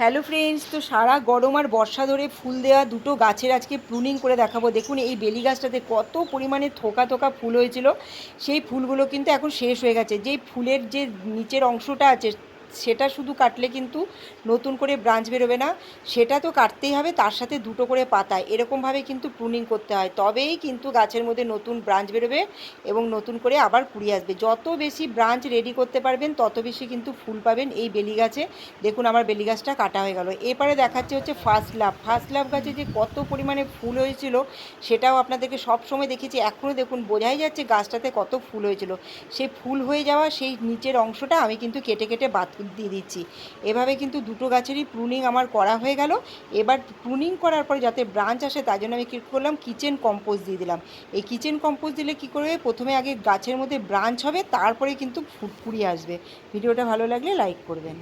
Hello friends, তো সারা গরম আর বর্ষা ধরে ফুল দেওয়া দুটো গাছের আজকে প্রুনিং করে দেখাবো। দেখুন এই বেলি গাছটাতে কত পরিমাণে থোকা থোকা ফুল হয়েছিল, সেই ফুলগুলো কিন্তু এখন শেষ হয়ে গেছে। যেই ফুলের যে নিচের অংশটা আছে সেটা শুধু কাটলে কিন্তু নতুন করে ব্রাঞ্চ বেরোবে না, সেটা তো কাটতেই হবে, তার সাথে দুটো করে পাতা এরকমভাবে কিন্তু প্রুনিং করতে হয়, তবেই কিন্তু গাছের মধ্যে নতুন ব্রাঞ্চ বেরোবে এবং নতুন করে আবার কুড়ি আসবে। যত বেশি ব্রাঞ্চ রেডি করতে পারবেন তত বেশি কিন্তু ফুল পাবেন এই বেলি গাছে। দেখুন আমার বেলি গাছটা কাটা হয়ে গেল। এরপরে দেখাচ্ছে হচ্ছে ফার্স্ট লাভ গাছে যে কত পরিমাণে ফুল হয়েছিল সেটাও আপনাদেরকে সব সময় দেখেছি। এখনও দেখুন বোঝাই যাচ্ছে গাছটাতে কত ফুল হয়েছিল। সেই ফুল হয়ে যাওয়া সেই নিচের অংশটা আমি কিন্তু কেটে কেটে বাদ দিয়ে দিচ্ছি। এভাবে কিন্তু দুটো গাছেরই প্রুনিং আমার করা হয়ে গেল। এবার প্রুনিং করার পরে যাতে ব্রাঞ্চ আসে তার জন্য আমি কী করলাম, কিচেন কম্পোস্ট দিয়ে দিলাম। এই কিচেন কম্পোস্ট দিলে কী করবে, প্রথমে আগে গাছের মধ্যে ব্রাঞ্চ হবে, তারপরে কিন্তু ফুল কুড়িয়ে আসবে। ভিডিওটা ভালো লাগলে লাইক করবেন।